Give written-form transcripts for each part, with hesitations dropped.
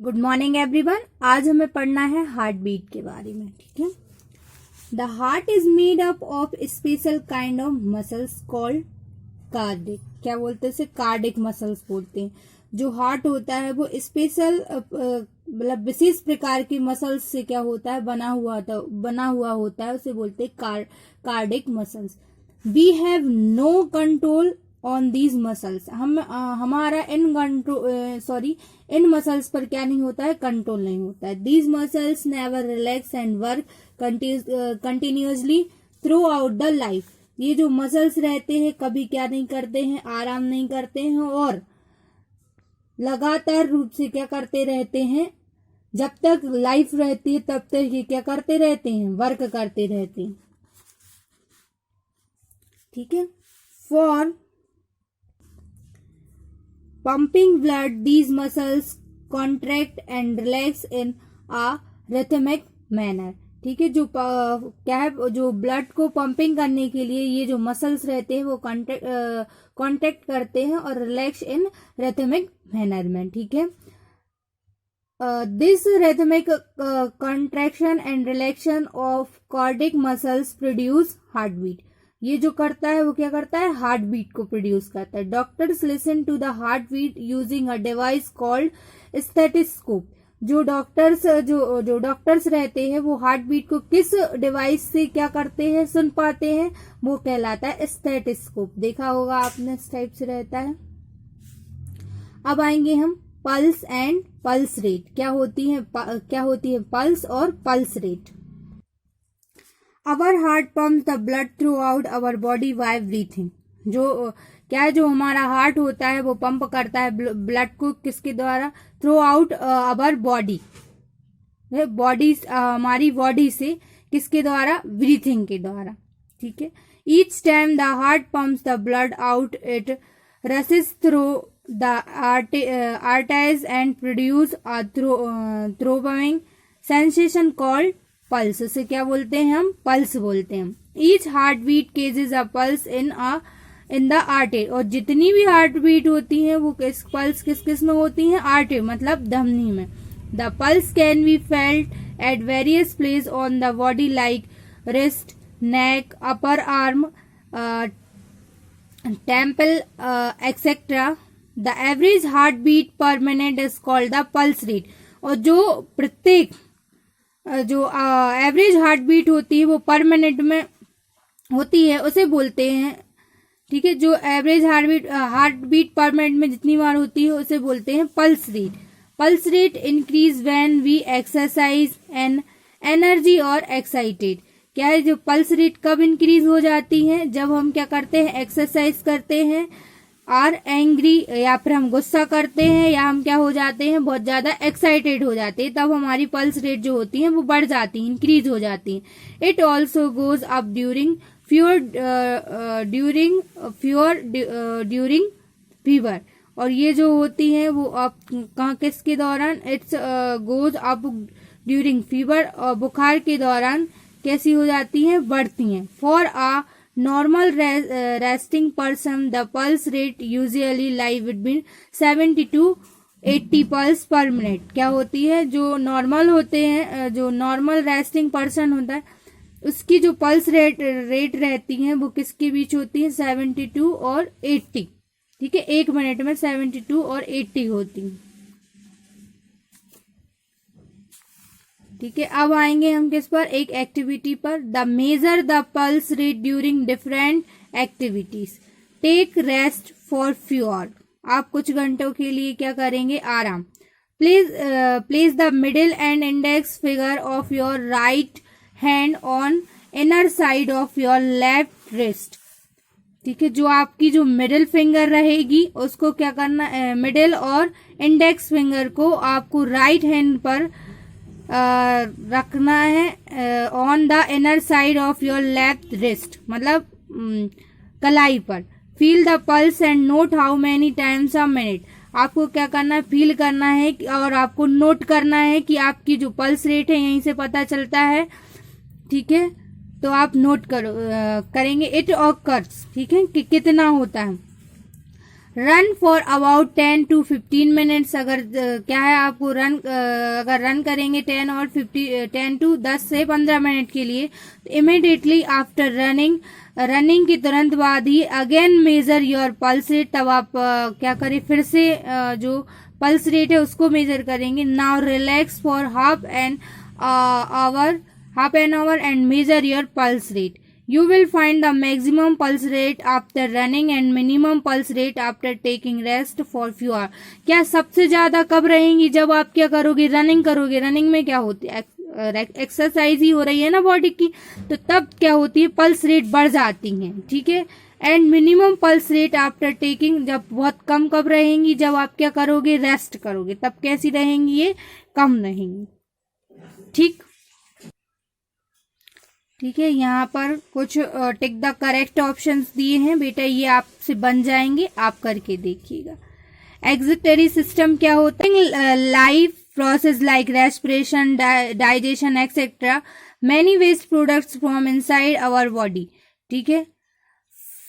Good morning everyone. आज हमें पढ़ना है हार्ट बीट के बारे में। ठीक है। The heart is made up of special kind of muscles called cardiac. क्या बोलते हैं इसे? कार्डिक मसल्स बोलते हैं। जो हार्ट होता है वो स्पेशल मतलब विशेष प्रकार की मसल्स से क्या होता है बना हुआ होता है, उसे बोलते हैं cardiac muscles. We have no control on these muscles. हमारा इन मसल्स पर क्या नहीं होता है? कंट्रोल नहीं होता है। These muscles never relax and work continuously through out the life. ये जो मसल्स रहते हैं कभी क्या नहीं करते हैं? आराम नहीं करते हैं और लगातार रूप से क्या करते रहते हैं? जब तक लाइफ रहती है तब तक ये क्या करते रहते हैं? वर्क करते रहते हैं। ठीक है। For pumping blood, these muscles contract and relax in a rhythmic manner। ठीक है। जो क्या है, जो ब्लड को पंपिंग करने के लिए ये जो मसल्स रहते हैं वो कॉन्ट्रैक्ट करते हैं और रिलैक्स इन रिथमिक मैनर में। ठीक है। This rhythmic contraction and relaxation of cardiac muscles produce heart beat. ये जो करता है वो क्या करता है? हार्ट बीट को प्रोड्यूस करता है। Doctors listen to the heart beat using a device called stethoscope. जो डॉक्टर्स रहते हैं वो हार्ट बीट को किस डिवाइस से क्या करते हैं? सुन पाते हैं। वो कहलाता है स्टेथोस्कोप। देखा होगा आपने, इस टाइप से रहता है। अब आएंगे हम पल्स एंड पल्स रेट। क्या होती है पल्स और pulse rate? Our heart pumps the blood throughout our body by breathing। जो क्या है, जो हमारा हार्ट होता है वो पंप करता है ब्लड को किसके द्वारा? Throughout our body. हमारी बॉडी से किसके द्वारा? ब्रीथिंग के द्वारा। ठीक है। Each time the heart pumps the blood out it rushes through the arteries and produce a throbbing sensation called pulse. उसे क्या बोलते हैं? हम पल्स बोलते हैं। Each heart beat causes a pulse in the artery. और जितनी भी हार्ट बीट होती है वो पल्स किस में होती है? आर्टरी मतलब धमनी में। The pulse can be felt at various place on the body like wrist, neck, upper arm, temple etcetera. The average heart beat per minute is called the pulse rate. और जो प्रत्येक जो एवरेज हार्ट बीट होती है वो पर minute में होती है उसे बोलते हैं। ठीक है। जो average heart beat per minute में जितनी बार होती है उसे बोलते हैं pulse rate. Pulse rate increase when we exercise and energy और एक्साइटेड। क्या है, जो पल्स रेट कब इंक्रीज हो जाती है? जब हम क्या करते हैं? एक्सरसाइज करते हैं और एंग्री, या फिर हम गुस्सा करते हैं, या हम क्या हो जाते हैं? बहुत ज्यादा एक्साइटेड हो जाते हैं, तब हमारी पल्स रेट जो होती है वो बढ़ जाती है, इंक्रीज हो जाती है। It also goes up during fever. और ये जो होती है वो अब किसके दौरान? It's goes up during fever. और बुखार के दौरान कैसी हो जाती है? बढ़ती हैं। For a normal resting person the pulse rate usually lie between 70 to 80 pulse per minute। क्या होती है? जो नॉर्मल होते हैं, जो नॉर्मल रेस्टिंग पर्सन होता है उसकी जो पल्स रेट रहती है वो किसके बीच होती है? 72 और 80। ठीक है। एक मिनट में 72 और 80 होती है। ठीक है। अब आएंगे हम किस पर? एक एक्टिविटी पर। The major the pulse rate during different activities. Take rest for few hour. आप कुछ घंटों के लिए क्या करेंगे? आराम। Place the middle and index finger of your right hand on inner side of your left wrist. ठीक है। जो आपकी जो मिडिल फिंगर रहेगी उसको क्या करना? मिडिल और इंडेक्स फिंगर को आपको राइट हैंड पर रखना है on the inner side of your left wrist, मतलब कलाई पर। Feel the pulse and note how many times a minute. आपको क्या करना है? फील करना है और आपको नोट करना है कि आपकी जो पल्स रेट है यहीं से पता चलता है। ठीक है। तो आप नोट करेंगे इट ऑकर्स। ठीक है, कि कितना होता है। Run for about 10 to 15 minutes. अगर क्या है आपको अगर रन करेंगे 10 to 10 से 15 मिनट के लिए, इमिडिएटली आफ्टर रनिंग के तुरंत बाद ही again measure your pulse rate. तब आप क्या करें, फिर से जो पल्स रेट है उसको मेजर करेंगे। Now relax for half an hour and major your pulse rate. You will find the maximum pulse rate after running and minimum pulse rate after taking rest for few hours। क्या सबसे ज्यादा कब रहेंगी, जब आप क्या करोगे, रनिंग करोगे। रनिंग में क्या होती है, एक्सरसाइज ही हो रही है ना बॉडी की, तो तब क्या होती है, पल्स रेट बढ़ जाती है, ठीक है। And minimum pulse rate after taking, जब बहुत कम कब रहेंगी, जब आप क्या करोगे, रेस्ट करोगे, तब कैसी रहेंगी, ये कम रहेंगी, ठीक है। यहाँ पर कुछ टिक द करेक्ट ऑप्शंस दिए हैं बेटा, ये आपसे बन जाएंगे, आप करके देखिएगा। एक्जिटरी सिस्टम क्या होता है, life process like respiration, digestion etcetera many waste products from inside our body, ठीक है।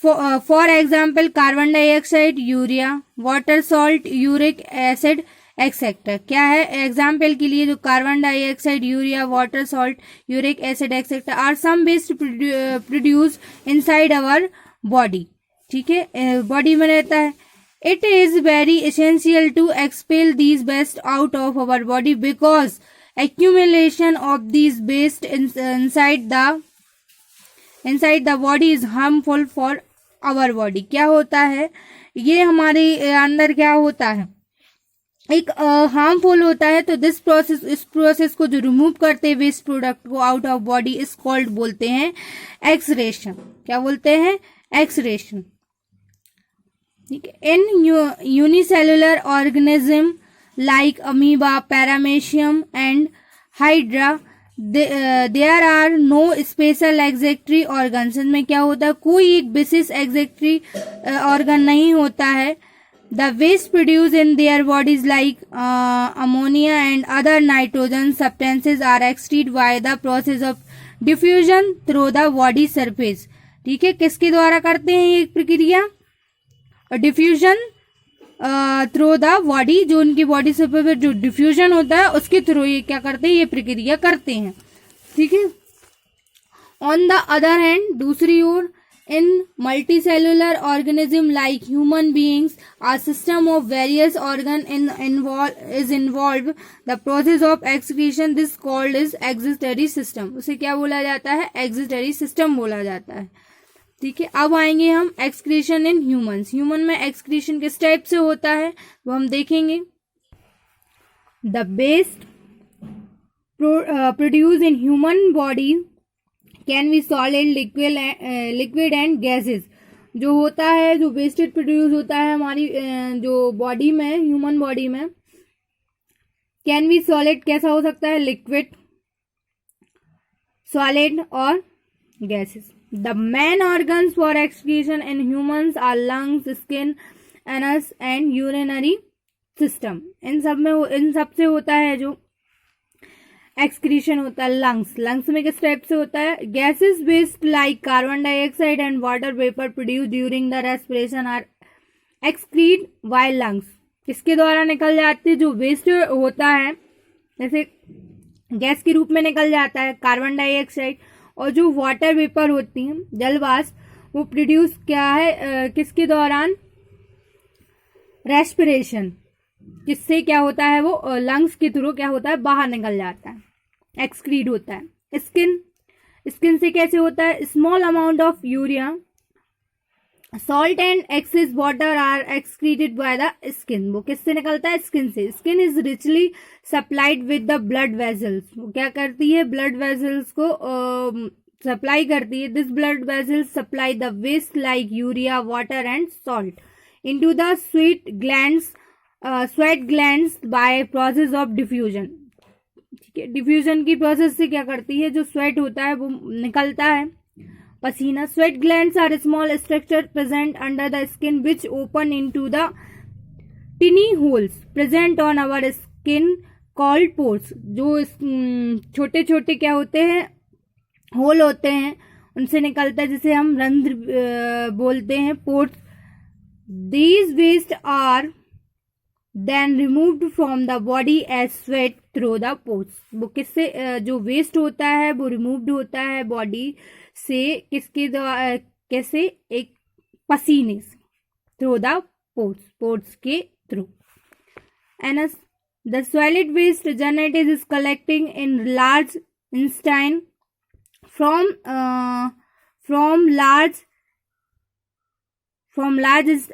For example carbon dioxide, urea, water, salt, uric acid etcetera. क्या है, एग्जाम्पल के लिए जो carbon dioxide, urea, water, salt, uric acid etcetera are some waste produce inside our body, ठीक है, body में रहता है। It is very essential to expel these waste out of our body because accumulation of these waste inside the body is harmful for our body. क्या होता है, ये हमारे अंदर क्या होता है, एक हार्मफुल होता है। तो इस प्रोसेस को जो रिमूव करते हैं वेस्ट प्रोडक्ट को out of body is called, बोलते हैं एक्सरेशन। क्या बोलते हैं, एक्सरेशन, ठीक है। In unicellular organism like amoeba, paramecium and hydra there are no special excretory organs. इनमें क्या होता है, कोई एक विशेष एक्जेक्टरी ऑर्गन नहीं होता है। The waste produced in their bodies like ammonia and other nitrogen substances are excreted by the process of diffusion through the body surface, ठीक है। किसके द्वारा करते हैं ये प्रक्रिया, डिफ्यूजन थ्रू द बॉडी, जो उनकी बॉडी सरफेस पर जो डिफ्यूजन होता है उसके थ्रू ये क्या करते हैं, ये प्रक्रिया करते हैं, ठीक है। ऑन द अदर हैंड, दूसरी ओर, in multicellular organism like human beings, a system of various organ is involved the process of excretion, this called is excretory system। उसे क्या बोला जाता है, excretory system बोला जाता है, ठीक है। अब आएंगे हम excretion in humans। ह्यूमन में excretion किस टाइप से होता है वो हम देखेंगे। the waste produced in human body can be solid, liquid and gases. जो होता है, जो वेस्टेज प्रोड्यूस होता है हमारी जो बॉडी में, ह्यूमन बॉडी में, कैन बी सॉलिड, कैसा हो सकता है, लिक्विड, सॉलिड और gases. The main organs for excretion in humans are lungs, skin, anus and urinary system. इन सब से होता है जो एक्सक्रीशन होता है, लंग्स में किस टाइप से होता है, gases waste like carbon dioxide and water vapour produce during the respiration are excrete by lungs. किसके द्वारा निकल जाती है, जो वेस्ट होता है जैसे गैस के रूप में निकल जाता है कार्बन डाइऑक्साइड, और जो वाटर वेपर होती है, जलवाष्प, वो प्रोड्यूस क्या है, किसके दौरान, रेस्पिरेशन, जिससे क्या होता है, वो लंग्स के थ्रू क्या होता है, बाहर निकल जाता है, एक्सक्रीट होता है। स्किन से कैसे होता है, small amount of urea, salt and excess water are excreted by the skin. वो किससे निकलता है, स्किन से। Skin is richly supplied with the blood vessels. वो क्या करती है, ब्लड वेसल्स को सप्लाई करती है। This blood vessels supply the waste like urea, water and salt into the sweat glands by process of diffusion, ठीक है। डिफ्यूजन की प्रोसेस से क्या करती है, जो स्वेट होता है वो निकलता है, पसीना। Sweat glands are small structure present under the skin which open into the tiny holes present on our skin called pores. जो छोटे छोटे क्या होते हैं, होल होते हैं, उनसे निकलता है, जिसे हम रंध्र बोलते हैं, pores These waste are then removed from the body as sweat through the pores. वो किससे जो वेस्ट होता है वो रिमूव्ड होता है बॉडी से, किसके द्वारा, कैसे, एक पसीने से, थ्रू द पोर्स के through. And the solid waste generated is collecting in large intestine from large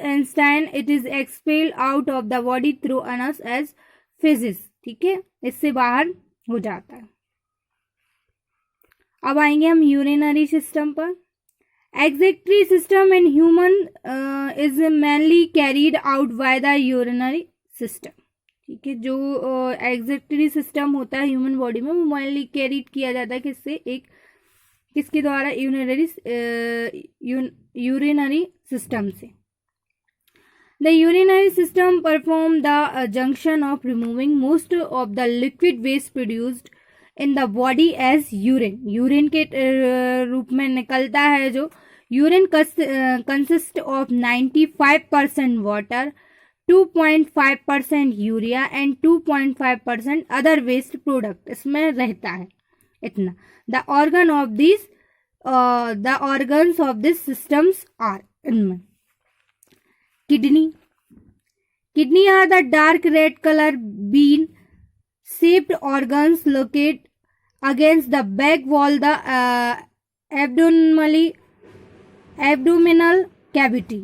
intestine. It is expelled out of the body through anus as feces. ठीक है, इससे बाहर हो जाता है. अब आएंगे हम यूरिनरी सिस्टम पर. Excretory system in human is mainly carried out by the urinary system. ठीक है, जो एक्जेक्टरी सिस्टम होता है ह्यूमन बॉडी में वो मेनली कैरीड किया जाता है किससे, किसके द्वारा, यूरिनरी सिस्टम से. The urinary system perform the function of removing most of the liquid waste produced in the body as urine के रूप में निकलता है. जो urine consist of 95% water, 2.5% urea and 2.5% other waste product इसमें रहता है. इतना. The organs of this systems are, इनमें kidney are the dark red colour bean shaped organs located against the back wall, the abdominal cavity.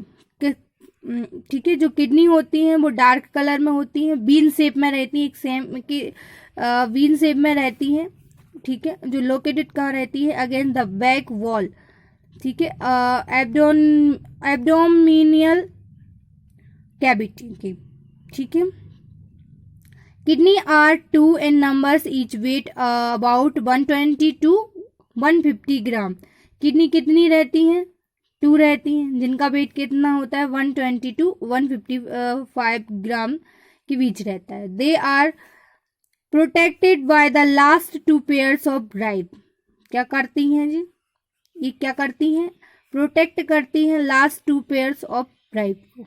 ठीक है, जो kidney होती हैं वो डार्क कलर में होती हैं, बीन शेप में रहती हैं, एक सेम की बीन शेप में रहती हैं. ठीक है, जो लोकेटेड कहाँ रहती है, अगेंस्ट द बैक वॉल. ठीक है, एब्डोमिनियल कैविटी की. ठीक है, kidney are 2 in numbers, each weight about 120 to 150 gram. Kidney कितनी रहती हैं, 2 रहती हैं, जिनका वेट कितना होता है 120 to 155 ग्राम के बीच रहता है. They are protected by the last 2 pairs of rib. क्या करती हैं जी, ये क्या करती हैं, प्रोटेक्ट करती हैं लास्ट 2 pairs ऑफ राइब को.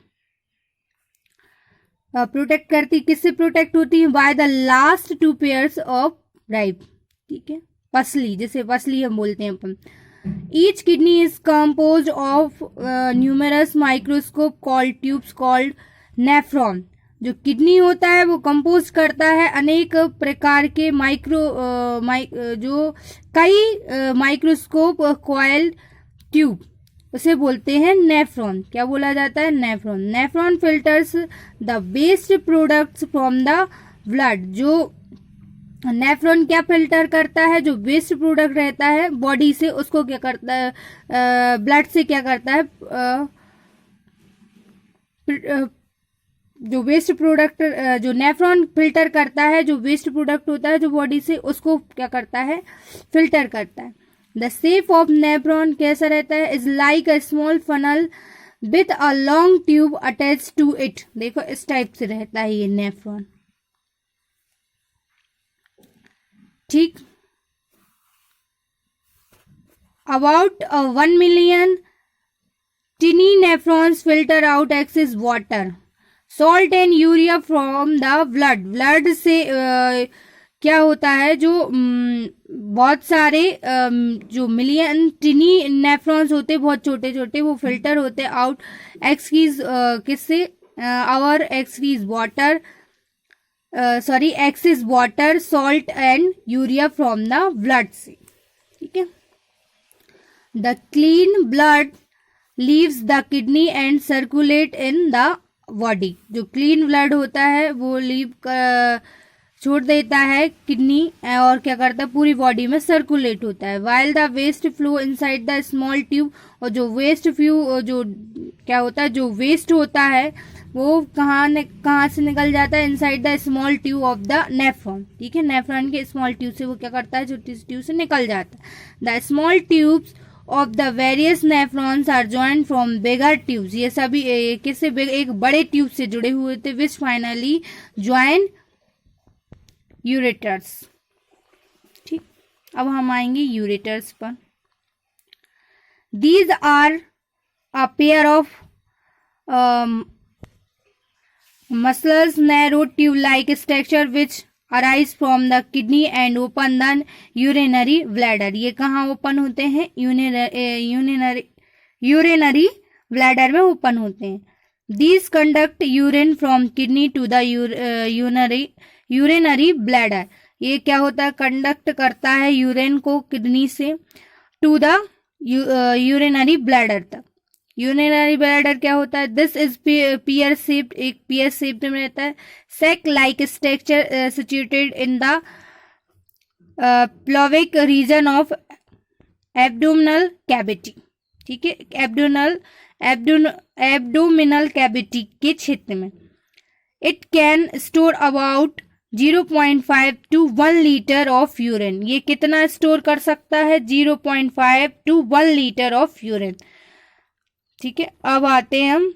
प्रोटेक्ट करती, किससे प्रोटेक्ट होती है, by the last 2 pairs of rib. ठीक है, पसली, जैसे पसली हम बोलते हैं अपन. Each kidney is compose of numerous microscope called tubes called nephron. जो किडनी होता है वो कंपोज करता है अनेक प्रकार के जो कई माइक्रोस्कोप कॉइल्ड ट्यूब, उसे बोलते हैं नेफ्रॉन. क्या बोला जाता है, nephron. Nephron filters the waste products from the blood. जो नेफ्रॉन क्या फिल्टर करता है, जो वेस्ट प्रोडक्ट रहता है बॉडी से, उसको क्या करता है, ब्लड से क्या करता है, जो वेस्ट प्रोडक्ट, जो नेफ्रॉन फिल्टर करता है, जो वेस्ट प्रोडक्ट होता है जो बॉडी से, उसको क्या करता है, फिल्टर करता है. द शेप ऑफ नेफ्रॉन कैसा रहता है, is like a small funnel with a long tube attach to it. देखो इस टाइप से रहता है ये नेफ्रॉन. ठीक, about 1 million tiny nephrons filter out excess water, salt and urea from the blood. Blood से क्या होता है, जो बहुत सारे जो मिलियन टिनी नेफ्रॉन्स होते, बहुत छोटे छोटे, वो फिल्टर होते आउट एक्सक्रीज, किससे, our excretes water, excess water, salt and urea from the blood से. ठीक है, the clean blood leaves the kidney and circulate in the body. जो क्लीन ब्लड होता है वो छोड़ देता है किडनी और क्या करता है, पूरी बॉडी में सर्कुलेट होता है. While the waste flow inside the small tube. और जो वेस्ट जो क्या होता है, जो वेस्ट होता है वो कहाँ से निकल जाता है, inside the small tube of the nephron. ठीक है, नेफ्रॉन के स्मॉल ट्यूब से वो क्या करता है, छोटी सी ट्यूब से निकल जाता है. The small tubes of the various nephrons are joint from bigger tubes. ये सभी किससे, एक बड़े ट्यूब से जुड़े हुए थे, विच फाइनली ज्वाइन यूरेटर्स. ठीक, अब हम आएंगे यूरेटर्स पर. These are a pair of muscles narrow tube like structure which arise from the kidney and open the urinary bladder. ये कहाँ ओपन होते हैं? यूरिनरी ब्लैडर में ओपन होते हैं. These conduct urine from kidney to the urinary bladder. ये क्या होता है? कंडक्ट करता है यूरिन को किडनी से टू द यूरिनरी ब्लैडर तक. यूरिनरी ब्लैडर क्या होता है? दिस इज पियर शेप्ड, एक पियर शेप्ड में रहता है. Sac like structure situated in the pelvic region of abdominal cavity. ठीक है, एब्डोमिनल कैविटी के क्षेत्र में. It can store about 0.5 to 1 litre of urine. ये कितना स्टोर कर सकता है? 0.5 to 1 लीटर ऑफ यूरिन. ठीक है, अब आते हैं हम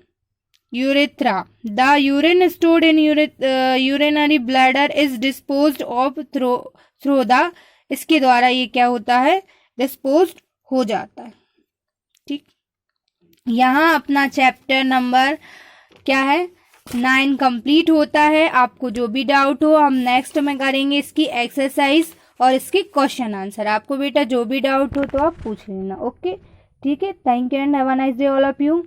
urethra. The urine stored in urinary bladder is disposed of through the. इसके द्वारा ये क्या होता है? डिस्पोज्ड हो जाता है. ठीक, यहाँ अपना चैप्टर नंबर क्या है? 9 कंप्लीट होता है. आपको जो भी डाउट हो हम नेक्स्ट में करेंगे इसकी एक्सरसाइज और इसके क्वेश्चन आंसर. आपको बेटा जो भी डाउट हो तो आप पूछ लेना. ओके, ठीक है. Thank you and have a nice day all of you.